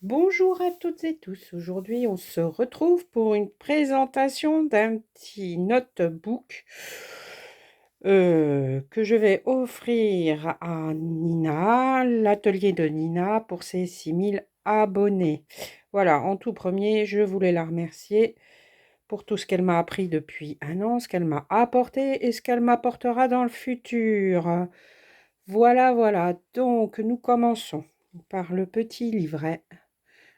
Bonjour à toutes et tous. Aujourd'hui, on se retrouve pour une présentation d'un petit notebook que je vais offrir à Nina, l'atelier de Nina, pour ses 6000 abonnés. Voilà, en tout premier, je voulais la remercier pour tout ce qu'elle m'a appris depuis un an, ce qu'elle m'a apporté et ce qu'elle m'apportera dans le futur. Voilà, voilà. Donc, nous commençons par le petit livret.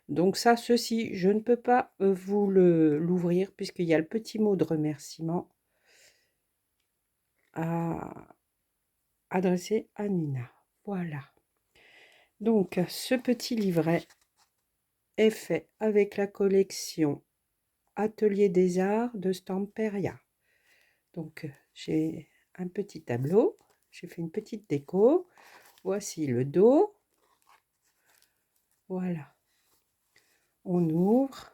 Donc ça, ceci, je ne peux pas vous l'ouvrir puisqu'il y a le petit mot de remerciement à adresser à Nina. Voilà. Donc ce petit livret est fait avec la collection Atelier des Arts de Stamperia. Donc j'ai un petit tableau, j'ai fait une petite déco. Voici le dos. Voilà. On ouvre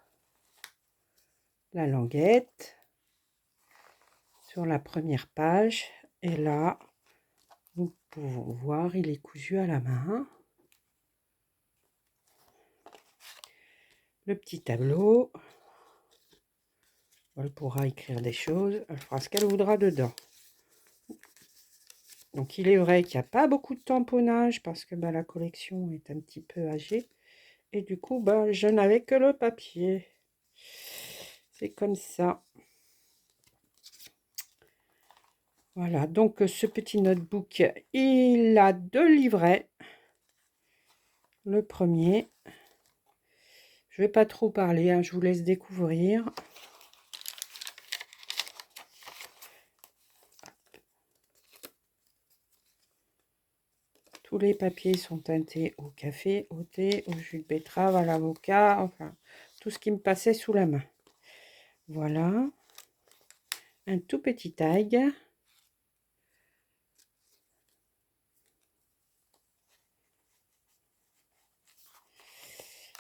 la languette sur la première page et là, nous pouvons voir, il est cousu à la main. Le petit tableau. Elle pourra écrire des choses. Elle fera ce qu'elle voudra dedans. Donc il est vrai qu'il n'y a pas beaucoup de tamponnage parce que la collection est un petit peu âgée. Et du coup, je n'avais que le papier. C'est comme ça. Voilà, donc ce petit notebook, il a 2 livrets. Le premier, je ne vais pas trop parler, hein, je vous laisse découvrir. Tous les papiers sont teintés au café, au thé, au jus de betterave, à l'avocat, enfin, tout ce qui me passait sous la main. Voilà. Un tout petit tag.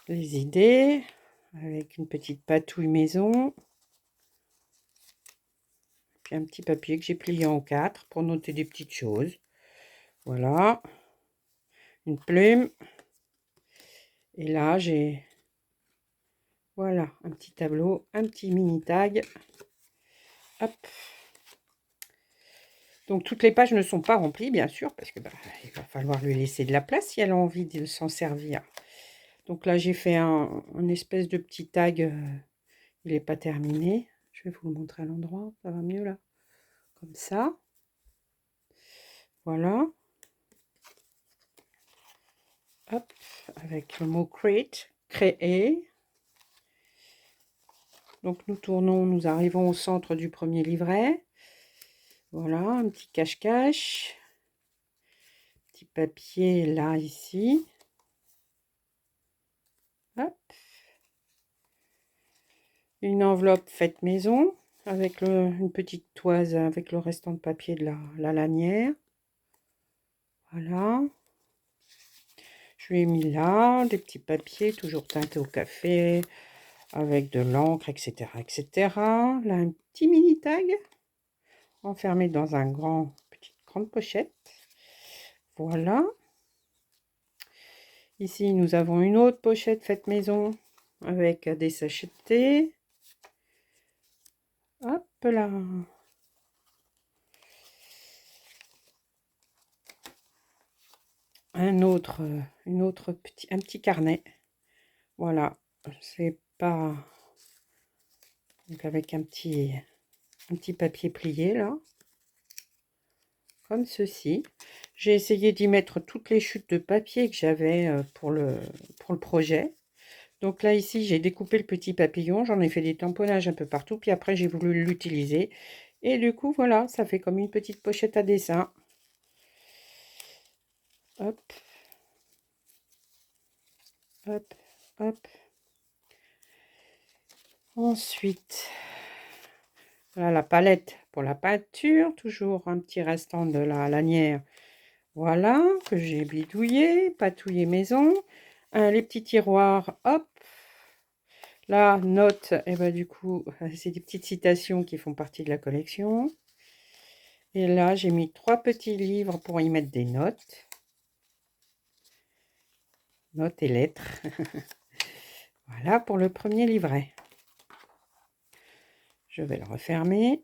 Les idées, avec une petite patouille maison. Puis un petit papier que j'ai plié en 4 pour noter des petites choses. Voilà. Une plume. Et là, j'ai... Voilà, un petit tableau, un petit mini tag. Hop. Donc, toutes les pages ne sont pas remplies, bien sûr, parce que il va falloir lui laisser de la place si elle a envie de s'en servir. Donc là, j'ai fait un espèce de petit tag. Il n'est pas terminé. Je vais vous le montrer à l'endroit. Ça va mieux là. Comme ça. Voilà. Hop. Avec le mot create. Créer. Donc nous tournons. Nous arrivons au centre du premier livret. Voilà. Un petit cache-cache. Petit papier là, ici. Hop. Une enveloppe faite maison. Avec une petite toise avec le restant de papier de la lanière. Voilà. Je lui ai mis là des petits papiers, toujours teintés au café, avec de l'encre, etc., etc. Là, un petit mini tag, enfermé dans un petite grande pochette. Voilà. Ici, nous avons une autre pochette faite maison, avec des sachets de thé. Hop là. Un petit carnet. Voilà. C'est pas... Donc avec un petit papier plié là. Comme ceci. J'ai essayé d'y mettre toutes les chutes de papier que j'avais pour le projet. Donc là, ici, j'ai découpé le petit papillon. J'en ai fait des tamponnages un peu partout. Puis après, j'ai voulu l'utiliser. Et du coup, voilà, ça fait comme une petite pochette à dessin. Hop. Hop. Hop. Ensuite, voilà la palette pour la peinture. Toujours un petit restant de la lanière. Voilà, que j'ai bidouillé, patouillé maison. Les petits tiroirs, hop. La note, et du coup, c'est des petites citations qui font partie de la collection. Et là, j'ai mis 3 petits livres pour y mettre des notes. Notes et lettres. Voilà pour le premier livret. Je vais le refermer.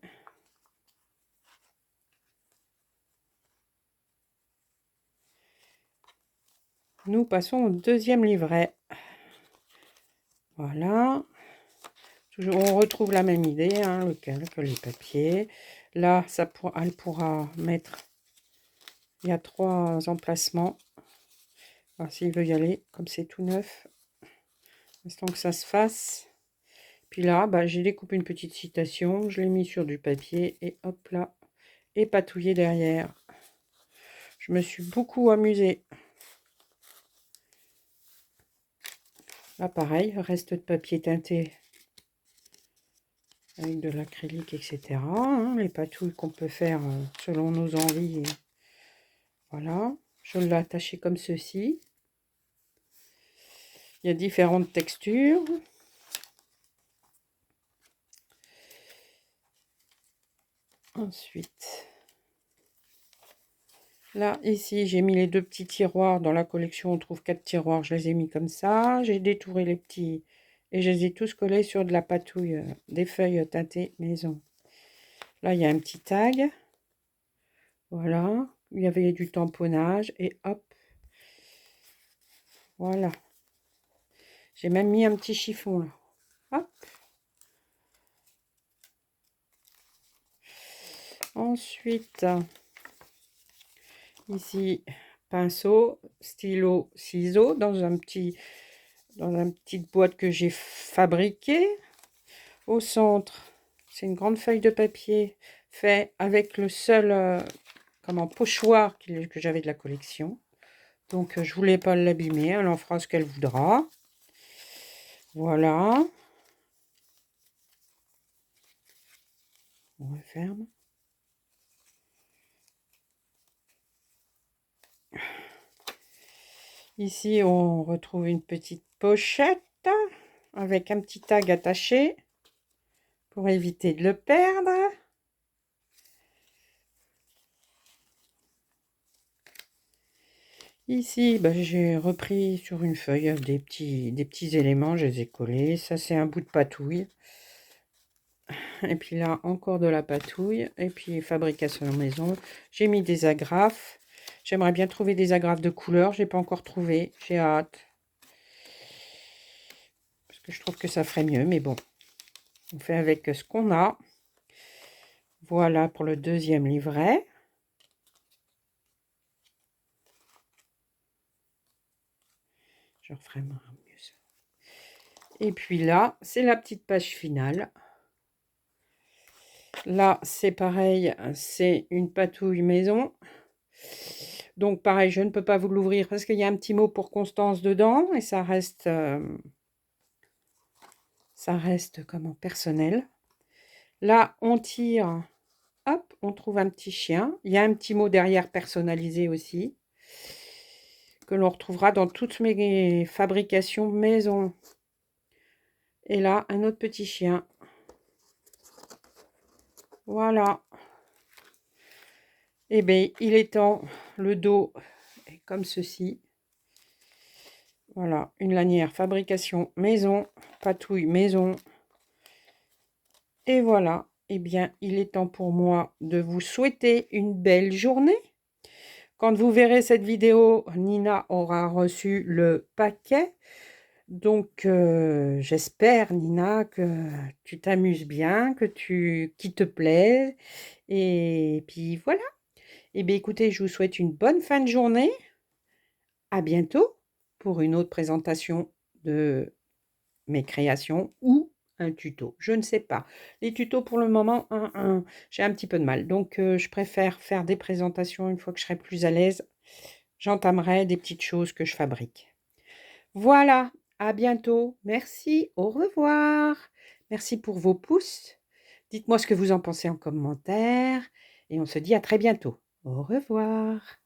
Nous passons au deuxième livret. Voilà. Toujours, on retrouve la même idée, hein, le calque, les papiers. Là, elle pourra mettre... Il y a 3 emplacements. S'il veut y aller, comme c'est tout neuf. Instant que ça se fasse. Puis là, j'ai découpé une petite citation. Je l'ai mis sur du papier. Et hop là. Et patouillé derrière. Je me suis beaucoup amusée. Là, pareil, reste de papier teinté avec de l'acrylique, etc. Hein, les patouilles qu'on peut faire selon nos envies. Voilà, je l'ai attaché comme ceci. Il y a différentes textures. Ensuite, là, ici, j'ai mis les 2 petits tiroirs. Dans la collection, on trouve 4 tiroirs. Je les ai mis comme ça. J'ai détouré les petits et je les ai tous collés sur de la patouille, des feuilles teintées maison. Là, il y a un petit tag. Voilà. Il y avait du tamponnage et hop. Voilà. J'ai même mis un petit chiffon là. Hop. Ensuite, ici, pinceau, stylo, ciseaux dans une petite boîte que j'ai fabriquée. Au centre, c'est une grande feuille de papier fait avec le seul pochoir que j'avais de la collection. Donc, je voulais pas l'abîmer. Elle en fera ce qu'elle voudra. Voilà. On referme. Ici, on retrouve une petite pochette avec un petit tag attaché pour éviter de le perdre. Ici, j'ai repris sur une feuille des petits éléments, je les ai collés. Ça, c'est un bout de patouille. Et puis là, encore de la patouille. Et puis, fabrication maison. J'ai mis des agrafes. J'aimerais bien trouver des agrafes de couleur. Je n'ai pas encore trouvé. J'ai hâte. Parce que je trouve que ça ferait mieux. Mais bon, on fait avec ce qu'on a. Voilà pour le deuxième livret. Je referai mieux ça. Et puis là, c'est la petite page finale. Là, c'est pareil, c'est une patouille maison. Donc, pareil, je ne peux pas vous l'ouvrir parce qu'il y a un petit mot pour Constance dedans. Et ça reste comment, personnel. Là, on tire. Hop, on trouve un petit chien. Il y a un petit mot derrière personnalisé aussi. Que l'on retrouvera dans toutes mes fabrications maison. Et là, un autre petit chien. Voilà. Eh bien, il est temps. Le dos est comme ceci. Voilà, une lanière fabrication maison, patouille maison. Et voilà, eh bien, il est temps pour moi de vous souhaiter une belle journée. Quand vous verrez cette vidéo, Nina aura reçu le paquet. Donc, j'espère, Nina, que tu t'amuses bien, qu'il te plaît. Et puis voilà. Eh bien, écoutez, je vous souhaite une bonne fin de journée. À bientôt pour une autre présentation de mes créations ou un tuto. Je ne sais pas. Les tutos, pour le moment, j'ai un petit peu de mal. Donc, je préfère faire des présentations une fois que je serai plus à l'aise. J'entamerai des petites choses que je fabrique. Voilà, à bientôt. Merci, au revoir. Merci pour vos pouces. Dites-moi ce que vous en pensez en commentaire. Et on se dit à très bientôt. Au revoir.